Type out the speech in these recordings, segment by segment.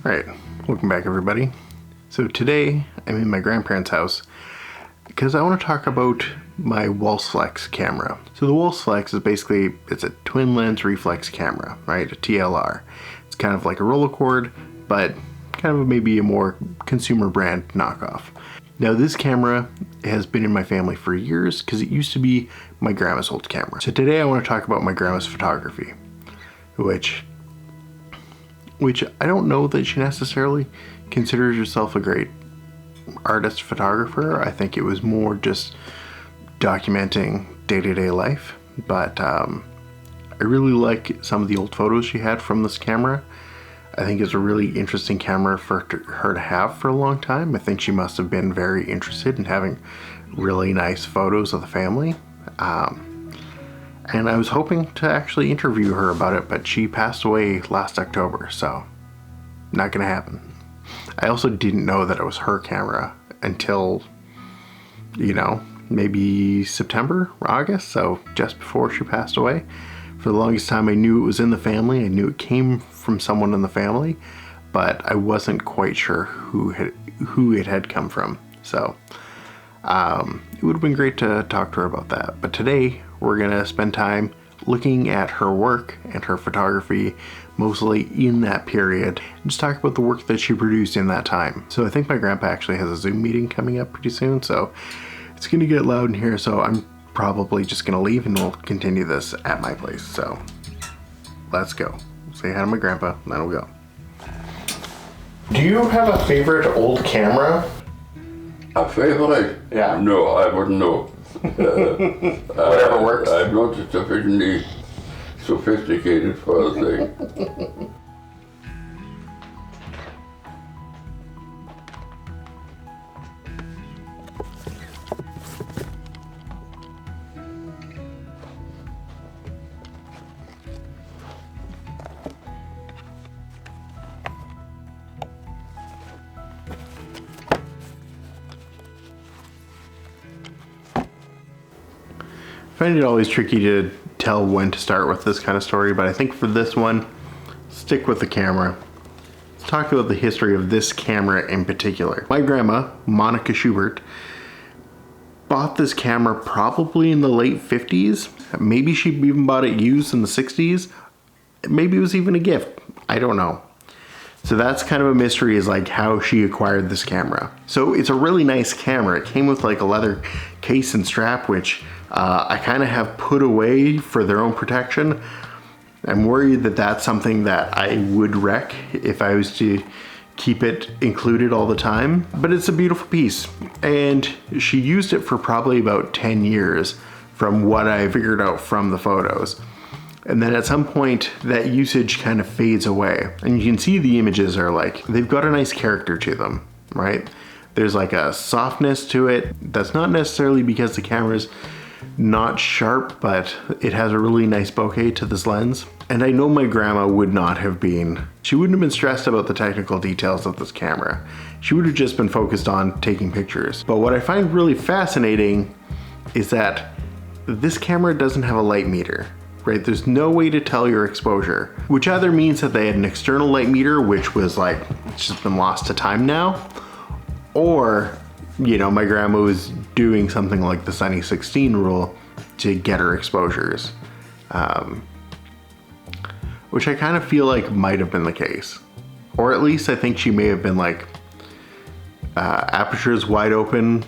Alright, welcome back everybody. So today I'm in my grandparents' house because I want to talk about my Walsflex camera. So the Walsflex is basically, it's a twin lens reflex camera, right? A TLR. It's kind of like a Rolleicord, but kind of maybe a more consumer brand knockoff. Now this camera has been in my family for years because it used to be my grandma's old camera. So today I want to talk about my grandma's photography, which I don't know that she necessarily considers herself a great artist photographer. I think it was more just documenting day-to-day life, but I really like some of the old photos she had from this camera. I think it's a really interesting camera for her to have for a long time. I think she must have been very interested in having really nice photos of the family. And I was hoping to actually interview her about it, but she passed away last October, so not gonna happen. I also didn't know that it was her camera until, maybe September or August, so just before she passed away. For the longest time I knew it was in the family, I knew it came from someone in the family, but I wasn't quite sure who it had come from. So it would have been great to talk to her about that. But today we're gonna spend time looking at her work and her photography, mostly in that period, and just talk about the work that she produced in that time. So I think my grandpa actually has a Zoom meeting coming up pretty soon, so it's gonna get loud in here, so I'm probably just gonna leave and we'll continue this at my place. So let's go. Say hi to my grandpa, and then we'll go. Do you have a favorite old camera? A favorite? Yeah. No, I wouldn't know. Whatever works. I'm not sufficiently sophisticated for the thing. I find it always tricky to tell when to start with this kind of story, but I think for this one, stick with the camera. Let's talk about the history of this camera in particular. My grandma, Monica Schubert, bought this camera probably in the late 50s. Maybe she even bought it used in the 60s. Maybe it was even a gift. I don't know. So that's kind of a mystery, is like how she acquired this camera. So it's a really nice camera. It came with like a leather case and strap, which I kind of have put away for their own protection. I'm worried that that's something that I would wreck if I was to keep it included all the time. But it's a beautiful piece, and she used it for probably about 10 years from what I figured out from the photos. And then at some point that usage kind of fades away, and you can see the images are like, they've got a nice character to them, right? There's like a softness to it. That's not necessarily because the camera's not sharp, but it has a really nice bokeh to this lens. And I know my grandma would not have been, she wouldn't have been stressed about the technical details of this camera. She would have just been focused on taking pictures. But what I find really fascinating is that this camera doesn't have a light meter. Right, there's no way to tell your exposure, which either means that they had an external light meter, which was like, it's just been lost to time now, or, my grandma was doing something like the Sunny 16 rule to get her exposures, which I kind of feel like might have been the case. Or at least I think she may have been like, apertures wide open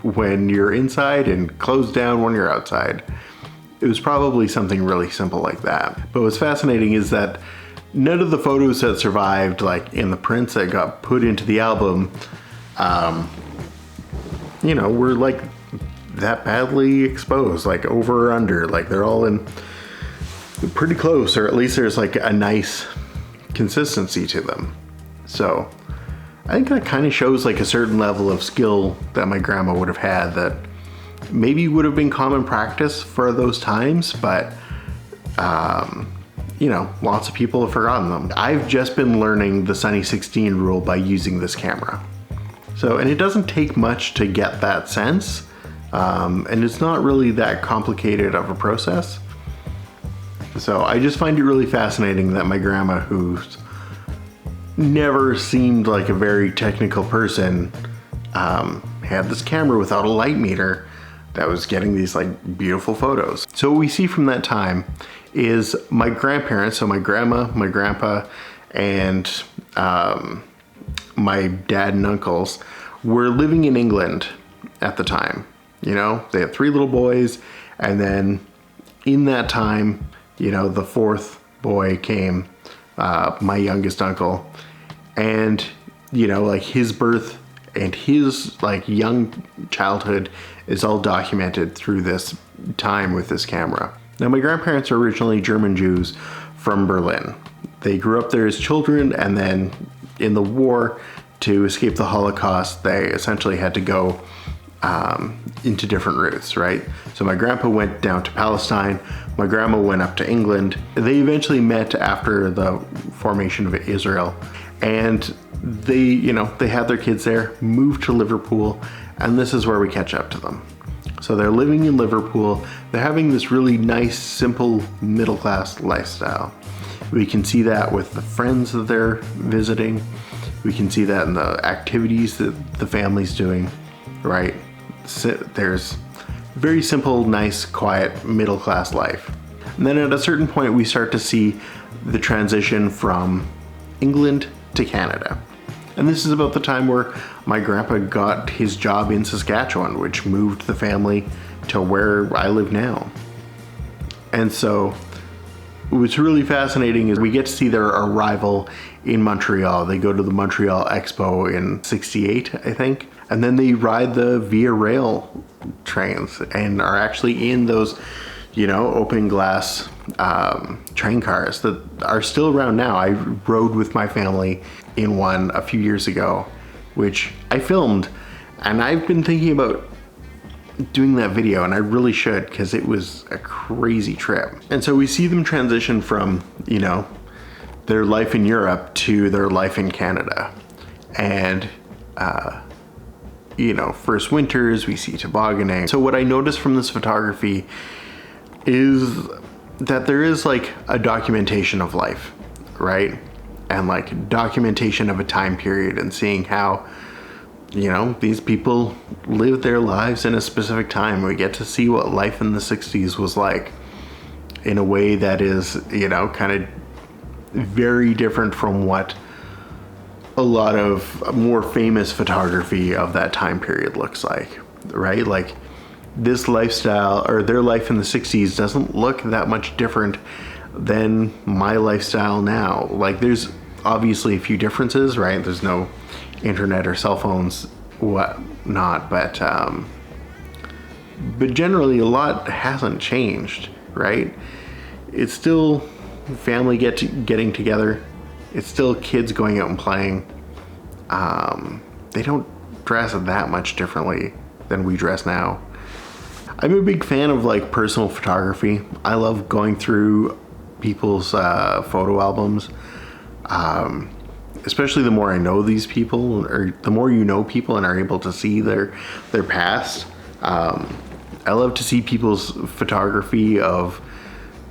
when you're inside and closed down when you're outside. It was probably something really simple like that. But what's fascinating is that none of the photos that survived, like in the prints that got put into the album, were like that badly exposed, like over or under. Like they're all in pretty close, or at least there's like a nice consistency to them. So I think that kind of shows like a certain level of skill that my grandma would have had that maybe would have been common practice for those times, but lots of people have forgotten them. I've just been learning the Sunny 16 rule by using this camera. So, and it doesn't take much to get that sense, and it's not really that complicated of a process. So I just find it really fascinating that my grandma, who's never seemed like a very technical person, had this camera without a light meter that was getting these like beautiful photos. So what we see from that time is my grandparents, so my grandma, my grandpa, and my dad and uncles were living in England at the time. You know, they had 3 little boys, and then in that time, you know, the 4th boy came, my youngest uncle, and you know, like his birth and his like young childhood is all documented through this time with this camera. Now, my grandparents are originally German Jews from Berlin. They grew up there as children, and then in the war, to escape the Holocaust, they essentially had to go into different routes, right? So my grandpa went down to Palestine, my grandma went up to England. They eventually met after the formation of Israel, and they, you know, they had their kids there, moved to Liverpool, and this is where we catch up to them. So they're living in Liverpool. They're having this really nice, simple, middle-class lifestyle. We can see that with the friends that they're visiting. We can see that in the activities that the family's doing, right? So there's very simple, nice, quiet, middle-class life. And then at a certain point, we start to see the transition from England to Canada. And this is about the time where my grandpa got his job in Saskatchewan, which moved the family to where I live now. And so what's really fascinating is we get to see their arrival in Montreal. They go to the Montreal Expo in '68, I think. And then they ride the Via Rail trains and are actually in those, you know, open glass train cars that are still around now. I rode with my family in one a few years ago, which I filmed, and I've been thinking about doing that video, and I really should, because it was a crazy trip. And so we see them transition from, you know, their life in Europe to their life in Canada. And you know, first winters, we see tobogganing. So what I noticed from this photography is that there is like a documentation of life, right? And like documentation of a time period, and seeing how, you know, these people lived their lives in a specific time. We get to see what life in the 60s was like in a way that is, you know, kind of very different from what a lot of more famous photography of that time period looks like, right? Like this lifestyle, or their life in the 60s, doesn't look that much different than my lifestyle now. Like there's obviously a few differences, right? There's no internet or cell phones, whatnot, but generally a lot hasn't changed, right? It's still family getting together. It's still kids going out and playing. They don't dress that much differently than we dress now. I'm a big fan of like personal photography. I love going through people's photo albums. Especially the more I know these people, or the more you know people and are able to see their past. I love to see people's photography of,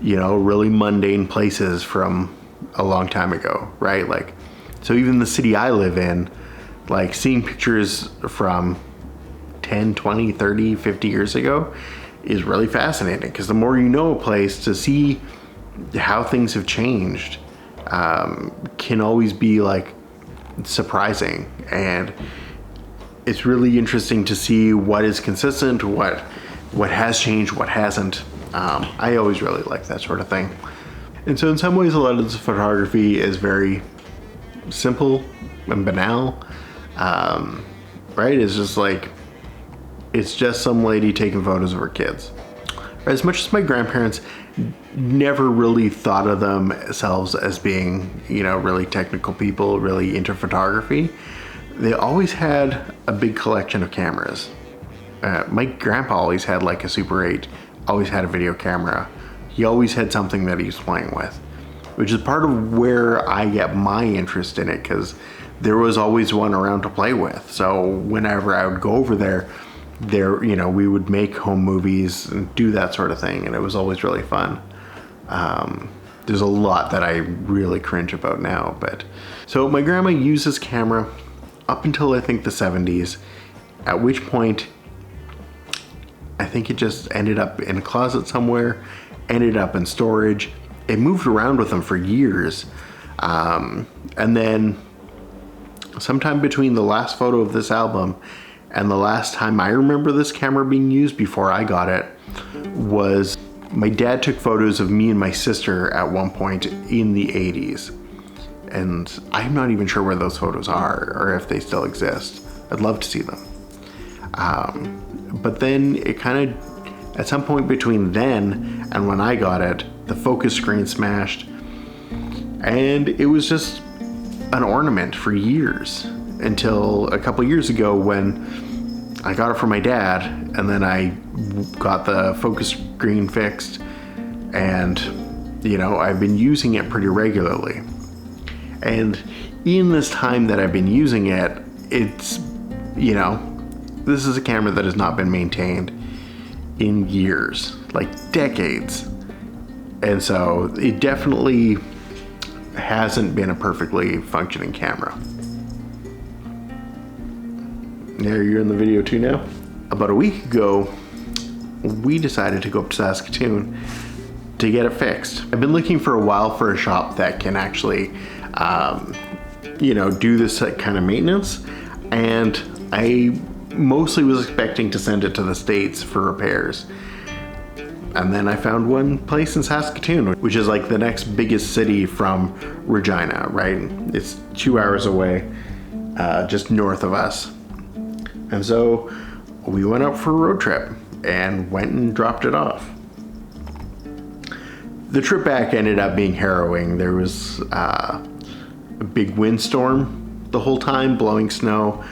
you know, really mundane places from a long time ago, right? Like, so even the city I live in, like seeing pictures from 10, 20, 30, 50 years ago is really fascinating, because the more you know a place, to see how things have changed can always be like surprising. And it's really interesting to see what is consistent, what has changed, what hasn't. I always really like that sort of thing. And so in some ways, a lot of this photography is very simple and banal, right? It's just like, it's just some lady taking photos of her kids. As much as my grandparents never really thought of themselves as being, you know, really technical people, really into photography, they always had a big collection of cameras. My grandpa always had like a Super 8, always had a video camera. He always had something that he was playing with, which is part of where I get my interest in it, because there was always one around to play with. So whenever I would go over there, you know, we would make home movies and do that sort of thing, and it was always really fun. there's a lot that I really cringe about now. But so my grandma used this camera up until I think the 70s, at which point I think it just ended up in a closet somewhere, ended up in storage. It moved around with them for years. And then sometime between the last photo of this album and the last time I remember this camera being used before I got it was my dad took photos of me and my sister at one point in the 80s. And I'm not even sure where those photos are or if they still exist. I'd love to see them. But then it kind of, at some point between then and when I got it, the focus screen smashed. And it was just an ornament for years until a couple years ago when I got it from my dad, and then I got the focus screen fixed, and I've been using it pretty regularly. And in this time that I've been using it, it's this is a camera that has not been maintained in years, like decades. And so it definitely hasn't been a perfectly functioning camera. There, you're in the video too now. About a week ago, we decided to go up to Saskatoon to get it fixed. I've been looking for a while for a shop that can actually, do this kind of maintenance. And I mostly was expecting to send it to the States for repairs. And then I found one place in Saskatoon, which is like the next biggest city from Regina, right? It's 2 hours away, just north of us. And so we went out for a road trip and went and dropped it off. The trip back ended up being harrowing. There was a big windstorm the whole time, blowing snow.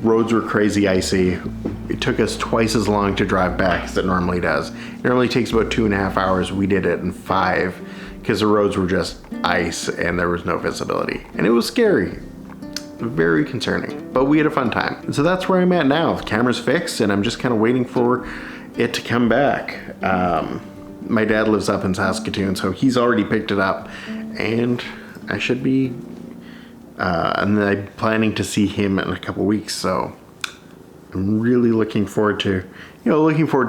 Roads were crazy icy. It took us twice as long to drive back as it normally does. It normally takes about 2.5 hours. We did it in 5 because the roads were just ice and there was no visibility. And it was scary. Very concerning, but we had a fun time. And so that's where I'm at now. The camera's fixed and I'm just kind of waiting for it to come back. My dad lives up in Saskatoon, so he's already picked it up, and I should be and I'm planning to see him in a couple weeks, so I'm really looking forward to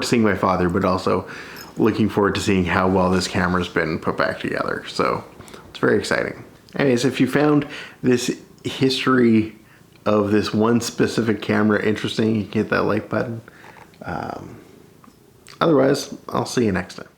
seeing my father, but also looking forward to seeing how well this camera's been put back together. So it's very exciting. Anyways, if you found this history of this one specific camera interesting, you can hit that like button. Otherwise, I'll see you next time.